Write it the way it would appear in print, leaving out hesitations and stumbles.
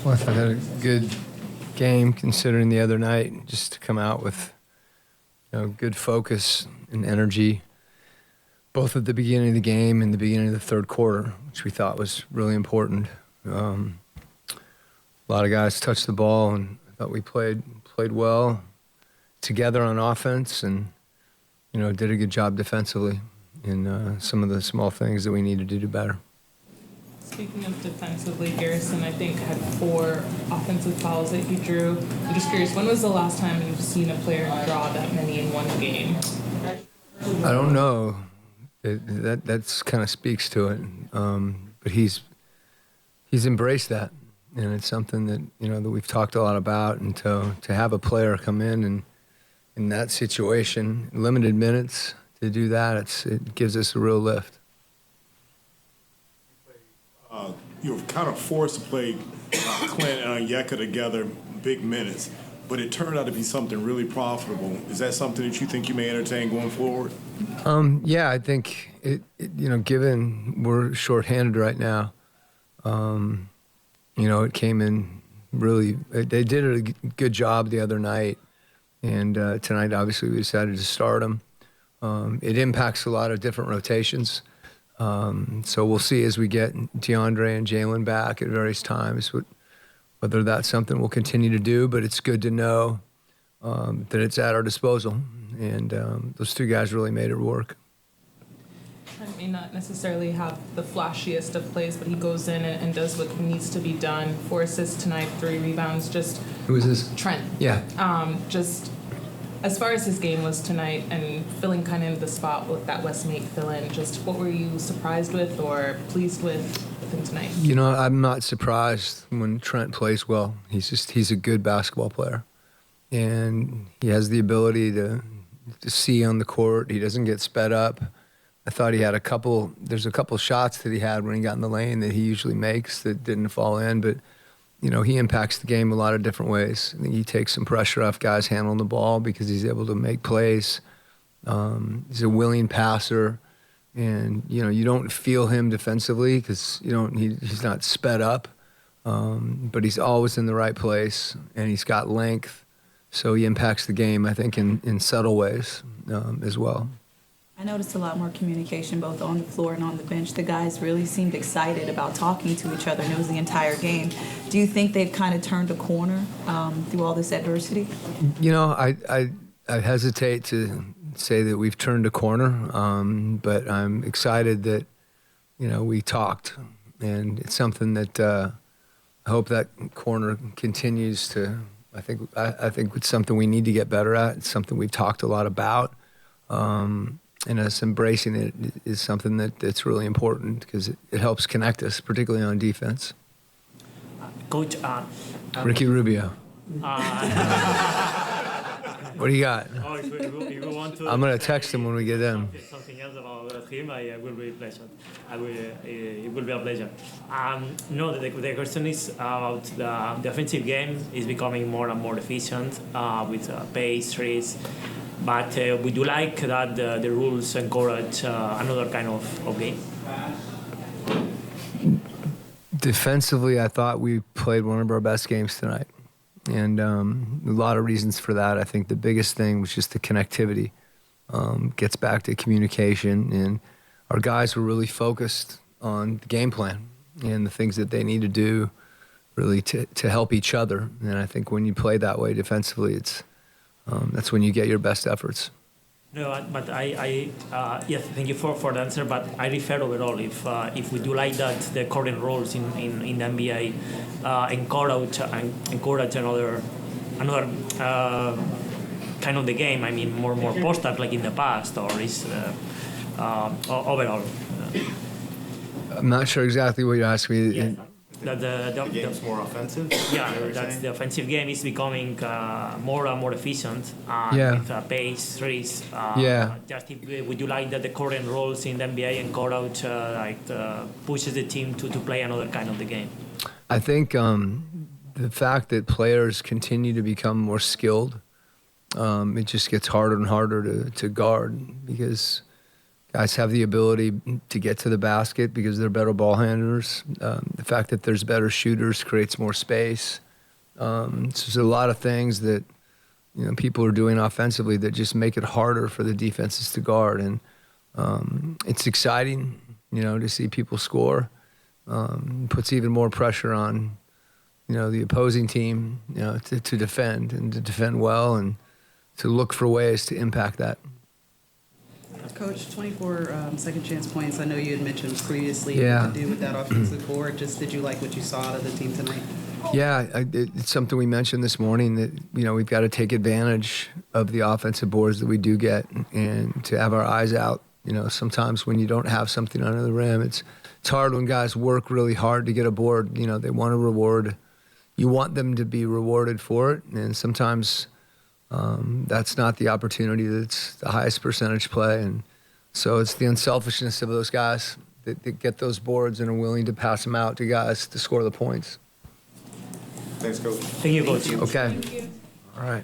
Well, I thought I had a good game considering the other night, just to come out with good focus and energy, both at the beginning of the game and the beginning of the third quarter, which we thought was really important. A lot of guys touched the ball, and I thought we played well together on offense, and did a good job defensively in some of the small things that we needed to do better. Speaking of defensively, Garrison, I think, had 4 offensive fouls that he drew. I'm just curious, when was the last time you've seen a player draw that many in one game? I don't know. That's kind of speaks to it. But he's embraced that, and it's something that that we've talked a lot about. And to have a player come in that situation, limited minutes, to do that, it gives us a real lift. You were kind of forced to play Quin and Onyeka together, big minutes, but it turned out to be something really profitable. Is that something that you think you may entertain going forward? Yeah, I think given we're shorthanded right now, it came in really. They did a good job the other night, and tonight obviously we decided to start them. It impacts a lot of different rotations. So we'll see as we get DeAndre and Jalen back at various times whether that's something we'll continue to do, but it's good to know that it's at our disposal. And those 2 guys really made it work. Trent may not necessarily have the flashiest of plays, but he goes in and does what needs to be done. 4 assists tonight, 3 rebounds. Who is this? Trent. Yeah. Just as far as his game was tonight and filling kind of the spot with that Westmate fill-in, just what were you surprised with or pleased with him tonight? I'm not surprised when Trent plays well. He's a good basketball player. And he has the ability to see on the court. He doesn't get sped up. I thought he had there's a couple shots that he had when he got in the lane that he usually makes that didn't fall in, but he impacts the game a lot of different ways. I think he takes some pressure off guys handling the ball because he's able to make plays. He's a willing passer, and you don't feel him defensively because he's not sped up, but he's always in the right place, and he's got length, so he impacts the game, I think, in subtle ways as well. I noticed a lot more communication both on the floor and on the bench. The guys really seemed excited about talking to each other, and it was the entire game. Do you think they've kind of turned a corner through all this adversity? I hesitate to say that we've turned a corner, but I'm excited that, we talked. And it's something that I hope that corner continues to, I think it's something we need to get better at. It's something we've talked a lot about. And us embracing it is something that's really important because it helps connect us, particularly on defense. Coach, Ricky Rubio. What do you got? If you want to, I'm going to text him when we get in. Something else about him, I will be pleasure. It will be a pleasure. No, the question is about the offensive game is becoming more and more efficient with pace, threes. But would you like that the rules encourage another kind of game? Defensively, I thought we played one of our best games tonight. And a lot of reasons for that. I think the biggest thing was just the connectivity. Gets back to communication. And our guys were really focused on the game plan and the things that they need to do really to help each other. And I think when you play that way defensively, that's when you get your best efforts. No, but yes, thank you for the answer. But I refer overall, if we do like that, the current rules in the NBA encourage another kind of the game. I mean, more post-up like in the past, or is overall. I'm not sure exactly what you're asking me. Yeah. The game's more offensive? Yeah, the offensive game is becoming more and more efficient with pace, threes. Just would you like that the current rules in the NBA encourage pushes the team to play another kind of the game? I think the fact that players continue to become more skilled, it just gets harder and harder to guard because Guys have the ability to get to the basket because they're better ball handlers. The fact that there's better shooters creates more space. So there's a lot of things that people are doing offensively that just make it harder for the defenses to guard. And it's exciting, to see people score. Puts even more pressure on, the opposing team, to defend and to defend well and to look for ways to impact that. Coach, 24 second chance points. I know you had mentioned previously Yeah. what to do with that offensive board. Just did you like what you saw out of the team tonight? Yeah, it's something we mentioned this morning that, we've got to take advantage of the offensive boards that we do get and to have our eyes out. Sometimes when you don't have something under the rim, it's hard when guys work really hard to get a board. They want to reward. You want them to be rewarded for it, and sometimes that's not the opportunity that's the highest percentage play. And so it's the unselfishness of those guys that get those boards and are willing to pass them out to guys to score the points. Thanks, Coach. Thank you, coach. Okay. All right.